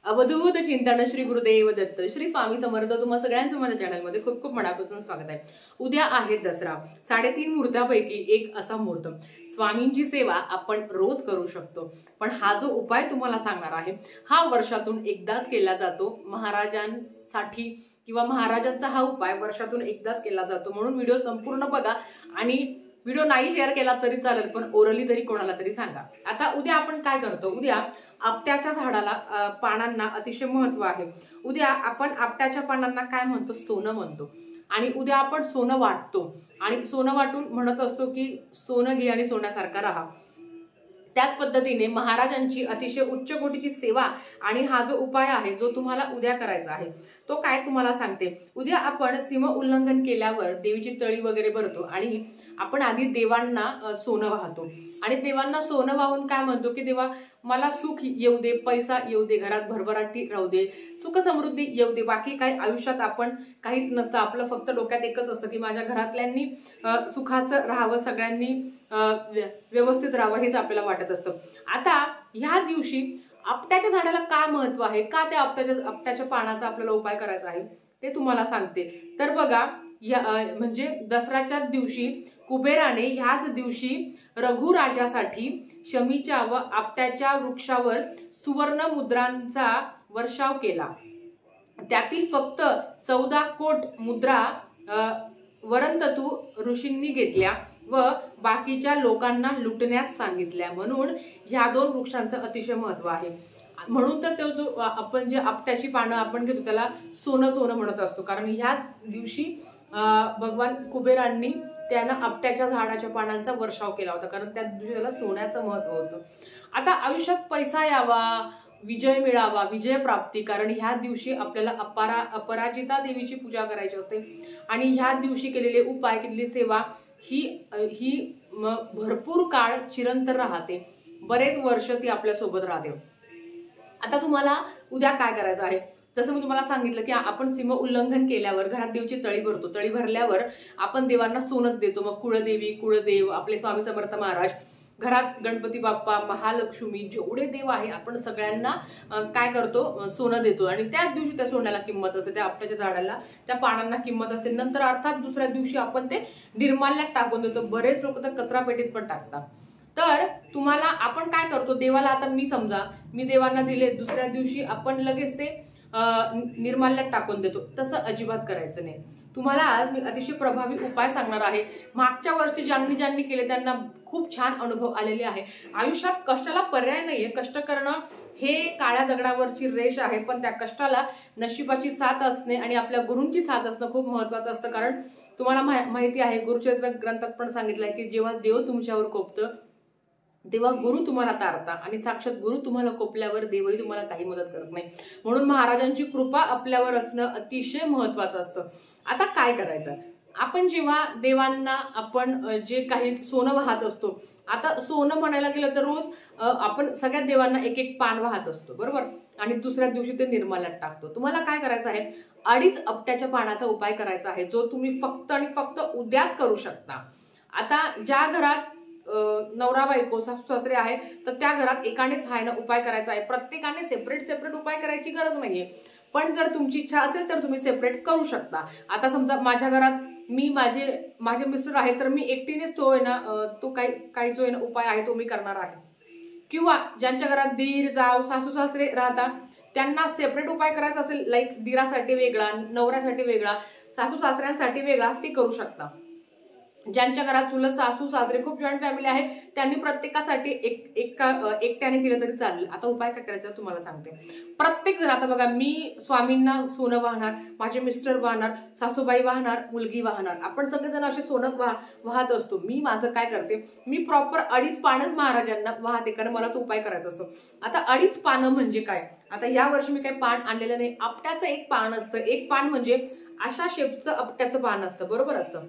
अवधूत चिंतन श्री गुरुदेव दत्त श्री स्वामी समर्थ तुम्हा सगळ्यांचं माझ्या चॅनलमध्ये खूप खूप मनापासून स्वागत आहे। उद्या आहे दसरा। 3.5 मुहूर्तापैकी एक असा मुहूर्त स्वामींची सेवा आपण रोज करू शकतो, पण हा जो उपाय तुम्हाला सांगणार आहे हा वर्षातून एकदाच केला जातो। महाराजांसाठी किंवा महाराजांचा हा उपाय वर्षातून एकदाच केला जातो, म्हणून व्हिडिओ संपूर्ण बघा आणि व्हिडिओ नाही शेअर केला तरी चालेल, पण ओरली तरी कोणाला तरी सांगा। आता उद्या आपण काय करतो, उद्या आपट्याच्या झाडाला पानांना अतिशय महत्व आहे। उद्या आपण आपट्याच्या पानांना काय म्हणतो, सोनं म्हणतो, आणि उद्या आपण सोनं वाटतो आणि सोनं वाटून म्हणत असतो की सोनं घे आणि सोन्यासारखा राहा। त्याच पद्धतीने महाराजांची अतिशय उच्च कोटीची सेवा आणि हा जो उपाय आहे जो तुम्हाला उद्या करायचा आहे तो काय तुम्हाला सांगते। उद्या आपण सीमा उल्लंघन केल्यावर देवीची तळी वगैरे भरतो आणि आपण आधी देवांना सोनं वाहतो आणि देवांना सोनं वाहून काय म्हणतो की देवा मला सुख येऊ दे, पैसा येऊ दे, घरात भरभराटी राहू दे, सुख समृद्धी येऊ दे। बाकी काही आयुष्यात आपण काहीच नसतं, आपलं फक्त डोक्यात एकच असतं की माझ्या घरातल्यांनी सुखाचं राहावं, सगळ्यांनी व्यवस्थित राहावं हेच आपल्याला वाटत असतं। आता ह्या दिवशी आपट्याच्या झाडाला काय महत्व आहे, का त्या आपट्याच्या पानाचा आपल्याला उपाय करायचा आहे ते तुम्हाला सांगते। तर बघा, म्हणजे दसऱ्याच्या दिवशी कुबेराने ह्याच दिवशी रघुराजासाठी शमीच्या व आपट्याच्या वृक्षावर सुवर्ण मुद्रांचा वर्षाव केला। त्यातील फक्त 14 कोट मुद्रा वरंततू ऋषींनी घेतल्या व बाकीच्या लोकांना लुटण्यास सांगितल्या, म्हणून ह्या 2 वृक्षांचं अतिशय महत्व आहे। म्हणून तर तो जो आपण जे आपट्याची पानं आपण घेतो त्याला सोनं सोनं म्हणत असतो, कारण ह्याच दिवशी भगवान कुबेरांनी त्यांना आपट्याच्या झाडाच्या पानांचा वर्षाव केला होता, कारण त्या दिवशी त्याला सोन्याचं महत्व होतं। आता आयुष्यात पैसा यावा, विजय मिळावा, विजय प्राप्ती, कारण ह्या दिवशी आपल्याला अपराजिता देवीची पूजा करायची असते आणि ह्या दिवशी केलेले उपाय, केलेली सेवा ही भरपूर काळ चिरंतन राहते, बरेच वर्ष ती आपल्या सोबत राहते। आता तुम्हाला उद्या काय करायचं आहे, जसं मी तुम्हाला सांगितलं की आपण सीमा उल्लंघन केल्यावर घरात देवीची तळी भरतो, तळी भरल्यावर आपण देवांना सोनं देतो, मग कुळदेवी, कुळदेव, आपले स्वामी समर्थ महाराज, घरात गणपती बाप्पा, महालक्ष्मी, जेवढे देव आहे आपण सगळ्यांना काय करतो, सोनं देतो आणि त्याच दिवशी त्या सोन्याला किंमत असते, त्या आपट्याच्या झाडाला त्या पानांना किंमत असते। नंतर अर्थात दुसऱ्या दिवशी आपण ते निर्माल्यात टाकून देतो, बरेच लोक तर कचरा पेटीत पण टाकतात। तर तुम्हाला आपण काय करतो, देवाला आता मी देवांना दिले, दुसऱ्या दिवशी आपण लगेच ते निर्माल्यात टाकून देतो, तसं अजिबात करायचं नाही। तुम्हाला आज मी अतिशय प्रभावी उपाय सांगणार आहे। मागच्या वर्षी ज्यांनी केले त्यांना खूप छान अनुभव आलेले आहे। आयुष्यात कष्टाला पर्याय नाहीये, कष्ट करणं हे काळ्या दगडावरची रेष आहे, पण त्या कष्टाला नशिबाची साथ असणे आणि आपल्या गुरूंची साथ असणं खूप महत्वाचं असतं। कारण तुम्हाला माहिती आहे, गुरुचरित्र ग्रंथात पण सांगितलंय की जेव्हा देव तुमच्यावर कोपतं तेव्हा गुरु तुम्हाला तारता आणि साक्षात गुरु तुम्हाला कोपल्यावर देवही तुम्हाला काही मदत करत नाही, म्हणून महाराजांची कृपा आपल्यावर असणं अतिशय महत्वाचं असतं। आता काय करायचं, आपण जेव्हा देवांना आपण जे काही सोनं वाहत असतो, आता सोनं म्हणायला गेलं तर रोज आपण सगळ्या देवांना एक एक पान वाहत असतो, बरोबर, आणि दुसऱ्या दिवशी ते निर्माल्यात टाकतो। तुम्हाला काय करायचं आहे, 2.5 आपट्याच्या पानाचा उपाय करायचा आहे, जो तुम्ही फक्त आणि फक्त उद्याच करू शकता। आता ज्या घरात नवरा बायको, सासू सासरे आहे तर त्या घरात एकानेच हा उपाय करायचा आहे, प्रत्येकाने सेपरेट उपाय करायची गरज नाहीये, पण जर तुमची इच्छा असेल तर तुम्ही सेपरेट करू शकता। आता समजा माझ्या घरात माझे मिस्टर आहे तर मी एकटीनेच तो काही जो उपाय आहे तो मी करणार आहे, किंवा ज्यांच्या घरात दीर, जाव, सासू सासरे राहतात त्यांना सेपरेट उपाय करायचा असेल, लाईक दिरासाठी वेगळा, नवऱ्यासाठी वेगळा, सासू सासऱ्यांसाठी वेगळा, ते करू शकता। ज्यांच्या घरात चुलत सासू सासरे, खूप जॉईंट फॅमिली आहे, त्यांनी प्रत्येकासाठी एकट्याने केलं तरी चालेल। आता उपाय काय करायचा तुम्हाला सांगते। प्रत्येक जण, आता बघा, मी स्वामींना सोनं वाहणार, माझे मिस्टर वाहणार, सासूबाई वाहणार, मुलगी वाहणार, आपण सगळेजण असे सोनं वाहत असतो। मी माझं काय करते, मी प्रॉपर 2.5 पानच महाराजांना वाहते, कारण मला तो उपाय करायचा असतो। आता 2.5 पानं म्हणजे काय, आता या वर्षी मी काही पान आणलेलं नाही, आपट्याचं एक पान असतं, एक पान म्हणजे अशा शेपचं आपट्याचं पान असतं, बरोबर असतं,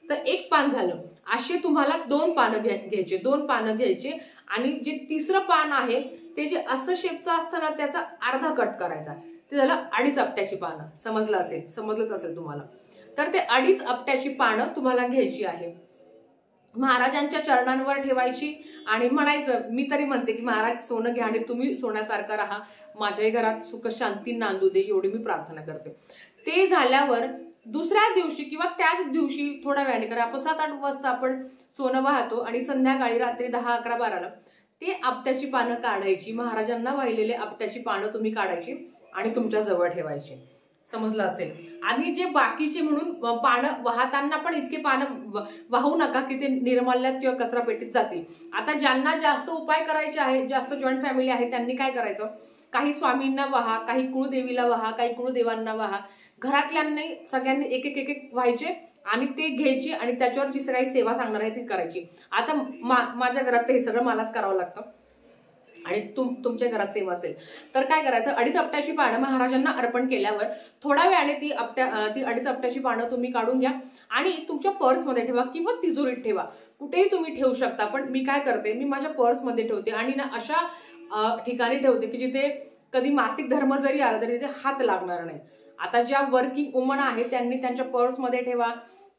तर एक पान झालं। असे तुम्हाला 2 पानं घ्यायचे, 2 पानं घ्यायचे आणि जे तिसरं पान आहे ते जे असं शेपचं असतं ना त्याचा अर्धा कट करायचा, ते झालं 2.5 आपट्याची पानं। समजलंच असेल तुम्हाला। तर ते 2.5 आपट्याची पानं तुम्हाला घ्यायची आहे, महाराजांच्या चरणांवर ठेवायची आणि म्हणायचं, मी तरी म्हणते की महाराज सोनं घ्या आणि तुम्ही सोन्यासारखं राहा माझ्याही घरात सुख शांती नांदू दे, एवढी मी प्रार्थना करते. ते झाल्यावर दुसऱ्या दिवशी किंवा त्याच दिवशी थोड्या वेळाने करा, आपण 7-8 वाजता आपण सोनं वाहतो आणि संध्याकाळी रात्री 10, 11, 12ला ते आपट्याची पानं काढायची, महाराजांना वाहिलेले आपट्याची पानं तुम्ही काढायची आणि तुमच्या जवळ ठेवायची. समजलं असेल. आणि जे बाकीचे म्हणून पानं वाहताना पण इतके पानं वाहू नका की ते निर्माल्यात किंवा कचरा पेटीत जातील. आता ज्यांना जास्त उपाय करायचे आहे, जास्त जॉईंट फॅमिली आहे, त्यांनी काय करायचं, काही स्वामींना वाहा, काही कुळदेवीला वाहा, काही कुळदेवांना वाहा. घरातल्यांनी सगळ्यांनी एक एक एक एक व्हायचे आणि ते घ्यायचे आणि त्याच्यावर जी काही सेवा सांगणार आहे ती करायची. आता माझ्या घरात तर हे सगळं मलाच करावं लागतं आणि तुमच्या घरात सेवा असेल तर काय करायचं, 2.5 आपट्याची पानं महाराजांना अर्पण केल्यावर थोड्या वेळाने ती 2.5 आपट्याची पानं तुम्ही काढून घ्या आणि तुमच्या पर्समध्ये ठेवा किंवा तिजोरीत ठेवा, कुठेही तुम्ही ठेवू शकता. पण मी काय करते, मी माझ्या पर्समध्ये ठेवते आणि ना अशा ठिकाणी ठेवते की जिथे कधी मासिक धर्म जरी आला तरी तिथे हात लागणार नाही. आता ज्या वर्किंग वुमन आहे त्यांनी त्यांच्या पर्समध्ये ठेवा,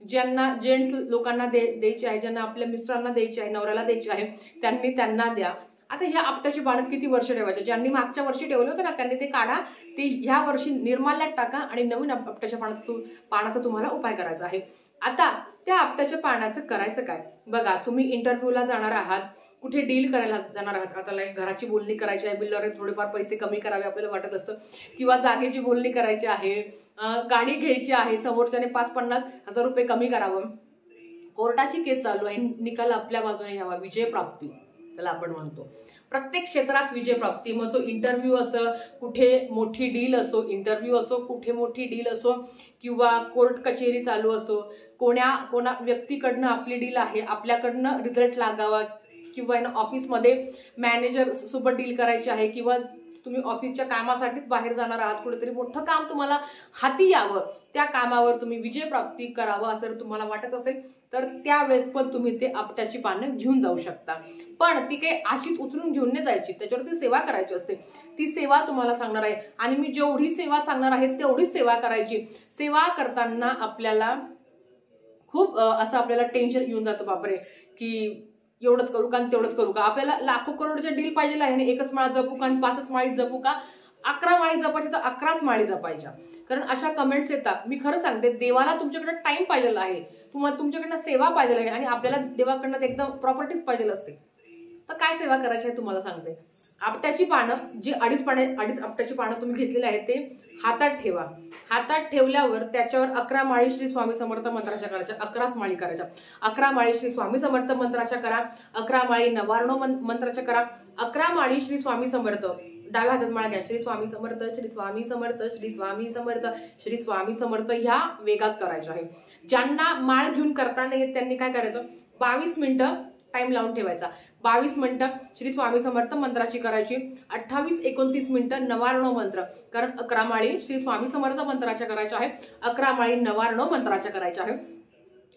ज्यांना जेंट्स लोकांना द्यायचे आहे, ज्यांना आपल्या मिस्टरांना द्यायचे आहे, नवऱ्याला द्यायचे आहे, त्यांनी त्यांना द्या. आता ह्या आपट्याची पानं किती वर्ष ठेवायचे, ज्यांनी मागच्या वर्षी ठेवलं होतं ना त्यांनी ते काढा, ते ह्या वर्षी निर्माल्यात टाका आणि नवीन आपट्याच्या पानाचा तुम्हाला उपाय करायचा आहे. आता त्या आपट्याच्या पानाचं करायचं काय बघा, तुम्ही इंटरव्ह्यूला जाणार आहात, कुठे डील करायला जाणार आहात, आता लाईक घराची बोलणी करायची आहे, बिल्डर थोडेफार पैसे कमी करावे आपल्याला वाटत असतं, किंवा जागेची बोलणी करायची आहे, गाडी घ्यायची आहे, समोरच्याने 5-50 हजार रुपये कमी करावं, कोर्टाची केस चालू आहे, निकाल आपल्या बाजूने यावा, विजय प्राप्ती त्याला आपण म्हणतो. प्रत्येक क्षेत्रात विजय प्राप्ती. मग तो इंटरव्ह्यू असो, कुठे मोठी डील असो, इंटरव्ह्यू असो, कुठे मोठी डील असो, किंवा कोर्ट कचेरी चालू असो, कोणा व्यक्तीकडनं आपली डील आहे, आपल्याकडनं रिझल्ट लागावा, किंवा ऑफिसमध्ये मॅनेजर सोबत डील करायची आहे, किंवा तुम्ही ऑफिसच्या कामासाठीच बाहेर जाणार आहात, कुठेतरी मोठं काम तुम्हाला हाती यावं, त्या कामावर तुम्ही विजय प्राप्ती करावं असं तुम्हाला वाटत असेल तर त्यावेळेस पण तुम्ही ते आपट्याची पानं घेऊन जाऊ शकता. पण ती काही आशीत उचलून घेऊन नाही जायची, त्याच्यावरती सेवा करायची असते. ती सेवा तुम्हाला सांगणार आहे आणि मी जेवढी सेवा सांगणार आहे तेवढीच सेवा करायची. सेवा करताना आपल्याला खूप असं आपल्याला टेन्शन येऊन जातं, बापरे की एवढंच करू का आणि तेवढंच करू का, आपल्याला लाखो करोडच्या डील पाहिजे आहे ना, 1च माळा जपू का आणि 5च माळी जपू का, 11 माळी जपायची तर 11च माळी जपायच्या. कारण अशा कमेंट्स येतात. मी खरं सांगते, देवाला तुमच्याकडे टाइम पाहिजे आहे, तुम्हाला तुमच्याकडनं सेवा पाहिजे आहे आणि आपल्याला देवाकडनं एकदम प्रॉपर्टीच पाहिजे असते. तर काय सेवा करायची आहे तुम्हाला सांगते. आपट्याची पानं जी 2.5 आपट्याची पानं तुम्ही घेतलेली आहेत ते हातात ठेवा. हातात ठेवल्यावर त्याच्यावर 11 माळी श्री स्वामी समर्थ मंत्राच्या करायच्या, 11च माळी करायच्या. 11 माळी श्री स्वामी समर्थ मंत्राच्या करा, 11 माळी नवार्णव मंत्राच्या करा, 11 माळी श्री स्वामी समर्थ डाव्या हातात माळा घ्या, श्री स्वामी समर्थ, श्री स्वामी समर्थ, श्री स्वामी समर्थ, श्री स्वामी समर्थ ह्या वेगात करायच्या आहे. ज्यांना माळ घेऊन करता नाही येत त्यांनी काय करायचं, 22 मिनिटं टाइम लावून ठेवायचा. 22 मिनिटं श्री स्वामी समर्थ मंत्राची करायची, 28-29 मिनिटं नवार्णव मंत्र, कारण 11 माळी श्री स्वामी समर्थ मंत्राच्या करायच्या आहे, 11 माळी नवार्णव मंत्राच्या करायच्या आहे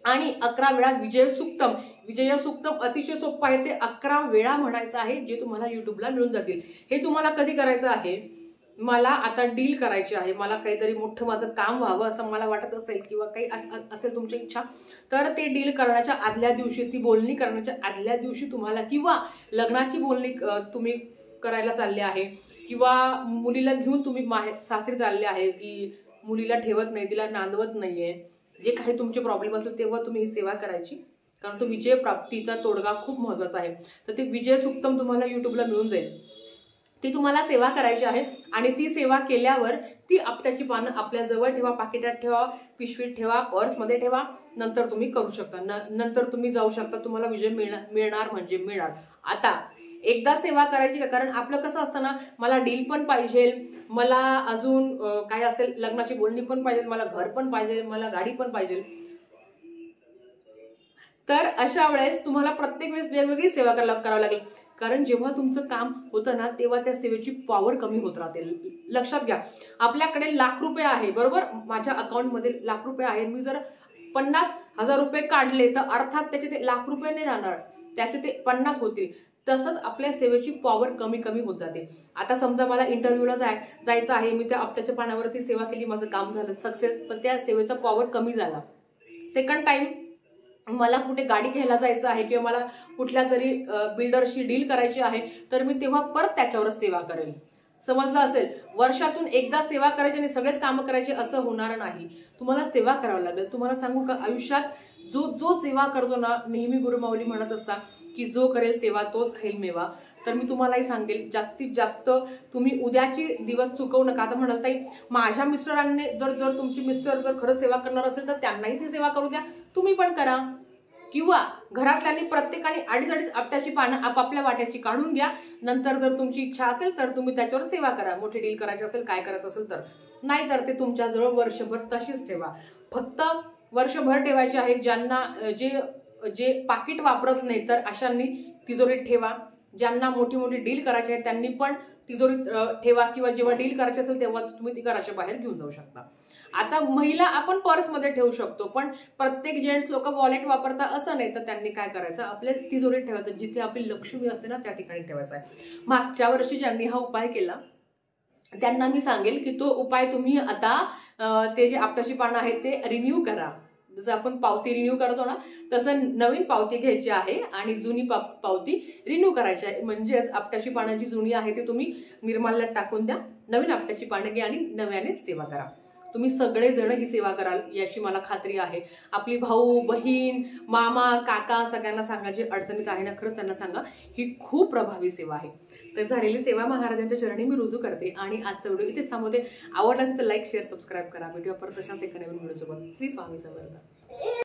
आणि 11 वेळा विजय सुक्तम. विजय सुक्तम अतिशय सोपं आहे, ते 11 वेळा म्हणायचं आहे, जे तुम्हाला युट्यूबला मिळून जातील. हे तुम्हाला कधी करायचं आहे, मला आता डील करायची आहे, मला काहीतरी मोठं माझं काम व्हावं असं मला वाटत असेल किंवा काही असेल तुमची इच्छा, तर ते डील करण्याच्या आदल्या दिवशी, ती बोलणी करण्याच्या आदल्या दिवशी तुम्हाला, किंवा लग्नाची बोलणी तुम्ही करायला चालले आहे, किंवा मुलीला घेऊन तुम्ही सासरी चालले आहे, की मुलीला ठेवत नाही, तिला नांदवत नाहीये, जे काही तुमचे प्रॉब्लेम असेल तेव्हा तुम्ही ही सेवा करायची. कारण तो विजय प्राप्तीचा तोडगा खूप महत्वाचा आहे. तर ते विजय सुक्तम तुम्हाला युट्यूबला मिळून जाईल, ती तुम्हाला सेवा करायची आहे. आणि ती सेवा केल्यावर ती आपट्याची पानं आपल्या जवळ ठेवा, पाकिटात ठेवा, पिशवीत ठेवा, पर्समध्ये ठेवा. नंतर तुम्ही करू शकता, नंतर तुम्ही जाऊ शकता, तुम्हाला विजय मिळणार म्हणजे मिळणार. आता एकदा सेवा करायची का, कारण आपलं कसं असतं ना, मला डील पण पाहिजे, मला अजून काय असेल लग्नाची बोलणी पण पाहिजे, मला घर पण पाहिजे, मला गाडी पण पाहिजे. तर अशा वेळेस तुम्हाला प्रत्येक वेळेस वेगवेगळी सेवा करावी लागेल. कारण जेव्हा तुमचं काम होतं ना तेव्हा त्या सेवेची पॉवर कमी होत राहते. लक्षात घ्या, आपल्याकडे लाख रुपये आहे, बरोबर, माझ्या अकाउंटमध्ये लाख रुपये आहे, मी जर 50,000 रुपये काढले तर अर्थात त्याचे ते लाख रुपये नाही राहणार, त्याचे ते 50 होतील. तसंच आपल्या सेवेची पॉवर कमी कमी होत जाते. आता समजा मला इंटरव्ह्यूला जायचं आहे, मी त्या आपट्याच्या पानावरती सेवा केली, माझं काम झालं सक्सेस, पण त्या सेवेचा पॉवर कमी झाला. सेकंड टाइम मला कुठे गाडी घ्यायला जायचं आहे किंवा मला कुठल्या तरी बिल्डरशी डील करायची आहे, तर मी तेव्हा परत त्याच्यावरच सेवा करेल. समजलं असेल. वर्षातून एकदा सेवा करायची आणि सगळेच कामं करायचे असं होणार नाही. तुम्हाला सेवा करावं लागेल. तुम्हाला सांगू का, आयुष्यात जो जो सेवा करतो ना, नेहमी गुरुमाऊली म्हणत असता की जो करेल सेवा तोच खाईल मेवा. तर मी तुम्हालाही सांगेल, जास्तीत जास्त तुम्ही उद्याची दिवस चुकवू नका. आता म्हणाल ताई, माझ्या मिस्टरांनी जर तुमची मिस्टर जर खरंच सेवा करणार असेल तर त्यांनाही ती सेवा करू द्या, तुम्ही पण करा. किंवा घरातल्यांनी प्रत्येकाने अडीच आपट्याची पानं आपापल्या वाट्याची काढून घ्या. नंतर जर तुमची इच्छा असेल तर तुम्ही त्याच्यावर सेवा करा. मोठी डील करायची असेल, काय करायचं असेल तर. नाहीतर ते तुमच्याजवळ वर्षभर तशीच ठेवा. फक्त वर्षभर ठेवायचे आहे. ज्यांना जे पाकिट वापरत नाही तर अशांनी तिजोरीत ठेवा. ज्यांना मोठी मोठी डील करायची आहे त्यांनी पण तिजोरीत ठेवा, किंवा जेव्हा डील करायची असेल तेव्हा तुम्ही ती घराच्या बाहेर घेऊन जाऊ शकता. आता महिला आपण पर्समध्ये ठेवू शकतो, पण प्रत्येक जेंट्स लोक वॉलेट वापरता असं नाही. तर त्यांनी काय करायचं, आपल्या तिजोरीत ठेवायचं. जिथे आपली लक्ष्मी असते ना त्या ठिकाणी ठेवायचं आहे. मागच्या वर्षी ज्यांनी हा उपाय केला त्यांना मी सांगेल की तो उपाय तुम्ही आता ते जे आपट्याची पानं आहेत ते रिन्यू करा. जसं आपण पावती रिन्यू करतो ना, तसं नवीन पावती घ्यायची आहे आणि जुनी पावती रिन्यू करायची आहे. म्हणजेच आपट्याची पानं जी जुनी आहे ती तुम्ही निर्माल्यात टाकून द्या. नवीन आपट्याची पानं घ्या आणि नव्याने सेवा करा. तुम्ही सगळेजण ही सेवा कराल याची मला खात्री आहे. आपली भाऊ बहीण मामा काका सगळ्यांना सांगा, जे अडचणीत आहे ना, खरंच त्यांना सांगा. ही खूप प्रभावी सेवा आहे. तर झालेली सेवा महाराजांच्या चरणी मी रुजू करते आणि आजचा व्हिडिओ इथेच थांबवते. आवडला असेल तर लाईक शेअर सबस्क्राईब करा. व्हिडिओ परत तशाच एका नवीन व्हिडिओ सोबत. श्री स्वामी समर्थ.